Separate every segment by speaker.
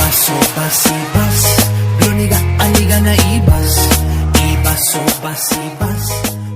Speaker 1: Ibas, ibas, Roniga aniga na ibas. Ibas,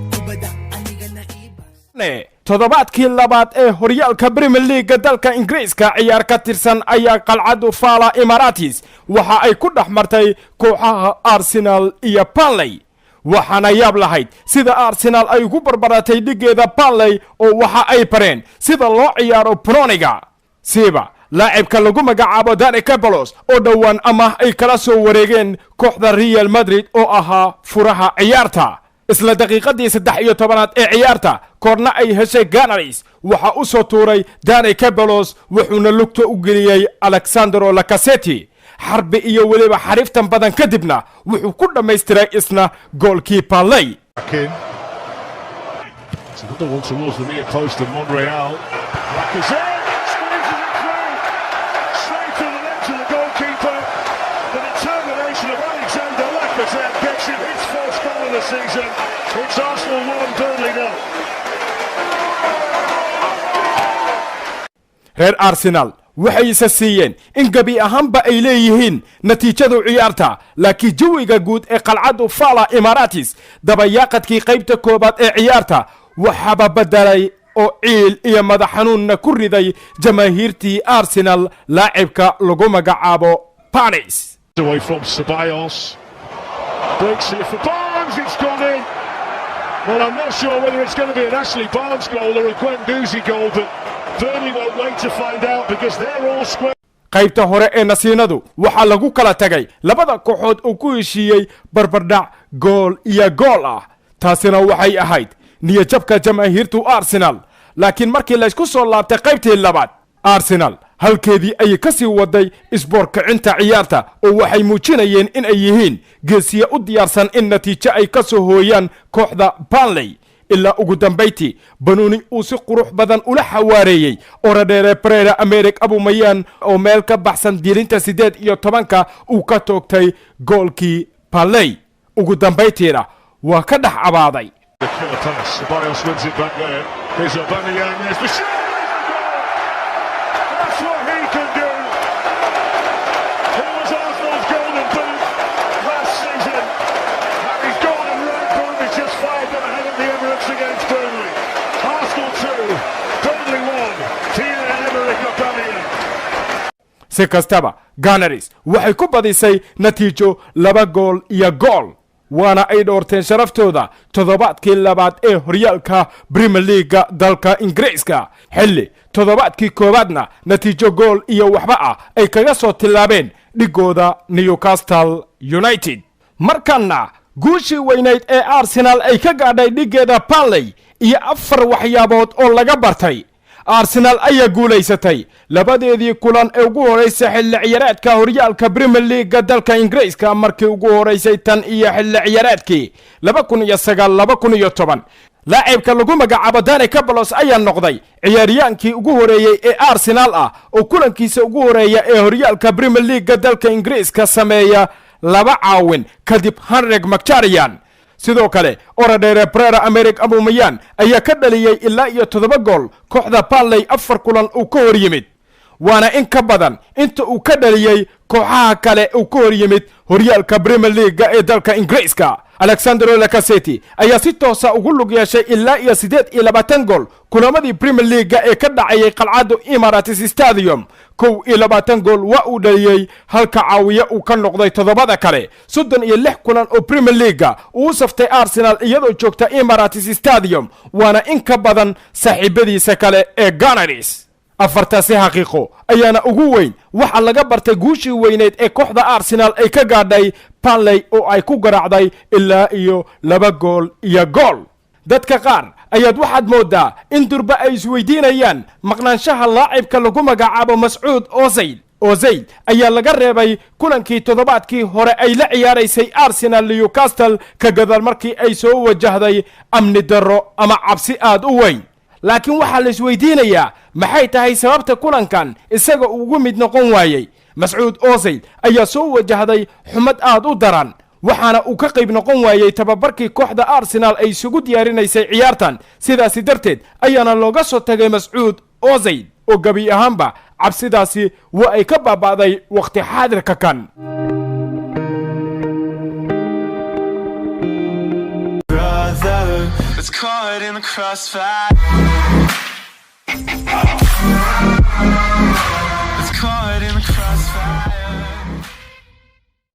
Speaker 1: kubada aniga na ibas.
Speaker 2: toddobaadkii labaad ee horyaalka Premier League dalka Ingiriiska ciyaar ka tirsan ayaa qalcadu Fala Emirates waxa ay ku dhaxmartay kooxaha Arsenal iyo Burnley. waxaana yaab lahayd sida Arsenal ay ugu barbaratay dhigeeda Burnley oo waxa ay bareen sida loo ciyaaro Broniga. Siba laacibka lagu magacaabo Dani Ceballos oo dhawaan ama ay kala soo wareegeen kooxda Real Madrid oo ahaa furaha ciyaarta. isla daqiiqadii 13aad ee ciyaarta korna ay heshay Gunners waxa uu soo tuuray Dani Ceballos wuxuuna lugta u geliyay Alexandro Lacazette. xarbi iyo waliba xariiftan badan kadibna wuxuu ku dhameystiray isna goolkii Burnley. reer Arsenal waxay isa siiyeen in gabi ahaanba ay leeyihiin natiijadu ciyaarta laakiin jawiga guud ee qalcadu Fala Emirates dabayaaqadkii qaybta koobaad ee ciyaarta waxaba bedelay oo ciil iyo madax xanuunna ku riday jamaahiirtii Arsenal laacibka lagu magacaabo Paris.
Speaker 3: Away from Ceballos. Breaks it for Barnes, it's gone in. Well, I'm not sure whether it's going to be an Ashley Barnes goal or a Guendouzi goal, but Burnley won't wait to find out because they're all square.
Speaker 2: qaybta hore ee nasiinadu waxa lagu kala tagay labada kooxood oo ku heshiiyay barbardhac gool iyo gool ah. taasina waxay ahayd niyadjabka jamaahiirtu Arsenal, laakiin markii la isku soo laabtay qaybtii labaad Arsenal halkeedii ay ka sii waday isboorkicinta ciyaarta oo waxay muujinayeen in ay yihiin geesiye u diyaarsan in natiijo ay ka soo hooyaan kooxda Burnley. ilaa ugu dambeyntii Banuni uu si qurux badan ula xawaareeyay orodheere Pereira Americ Aubameyang oo meel ka baxsan diirinta 18 uu ka toogtay goolkii Burnley. ugu dambeyntiina waa ka dhax abaaday. si kastaba Gunners waxay ku badisay natiijo 2 gool iyo gool, waana ay dhoorteen sharaftooda toddobaadkii labaad ee horyaalka Premier League dalka Ingiriiska. xilli toddobaadkii koobaadna natiijo gool iyo waxba ah ay kaga soo tilaabeen dhigooda Newcastle United. markana guushii weynayd ee Arsenal ay ka gaadhay dhigeeda Burnley iyo 4 waxyaabood oo laga bartay. Arsenal ayaa guuleysatay labadeedii kulan ee ugu horeysay xilli ciyaareedka horyaalka Premier League dalka Ingiriiska markii ugu horeysay tan iyo xilli ciyaareedkii 2009-2010. laacibka lagu magacaabo Dani Ceballos ayaa noqday ciyaariyaankii ugu horeeyay ee Arsenal ah oo kulankiisa ugu horeeya ee horyaalka Premier League dalka Ingiriiska sameeya 2 caawin kadib Henrik Mkhitaryan. sidoo kale orodheere Pereira Americ Aubameyang ayaa ka dhaliyay ilaa iyo 7 gool kooxda Burnley 4 kulan uu ka hor yimid, waana in ka badan inta uu ka dhaliyay kooxaha kale uu ka hor yimid horyaalka Premier League ee dalka Ingiriiska. Alexandro Lacazette ayaa si toos ah ugu lug yeeshay ilaa iyo 28 gool kulamadii Premier League ee ka dhacay qalcadu Emirates Stadium. 21 gool waa uu dhaliyay halka caawiye uu ka noqday 7 kale. 36 kulan oo Premier League uu saftay Arsenal iyadoo joogta Emirates Stadium, waana in ka badan saaxiibadiisa kale ee Gunners. afartaasi xaqiiqo ayaana ugu weyn waxa laga bartay guushii weyneed ee kooxda Arsenal ay ka gaadhay Burnley oo ay ku garaacday ilaa iyo 2 gool iyo gool. dadka qaar ayaad waxaad moodaa in durba ay isweydiinayaan maqnaanshaha laacibka lagu magacaabo Mas'uud Ozil ayaa laga reebay kulankii toddobaadkii hore ay la ciyaaraysay Arsenal Newcastle ka gadaal markii ay soo wajahday amni darro ama cabsi aad u weyn. laakiin waxa la isweydiinayaa maxay tahay sababta kulankan isaga ugu mid noqon waayay. Mas'uud Ozil ayaa soo wajahday xumad aad u daran, waxaana uu ka qayb noqon waayay tababarkii kooxda Arsenal ay isugu diyaarinaysay ciyaartan. sidaas darteed ayaana looga soo tagay Mas'uud Ozil oo gabi ahaanba cabsidaasi waa ay ka baaba'day waqti xaadirka kan.
Speaker 4: It's caught in the crossfire.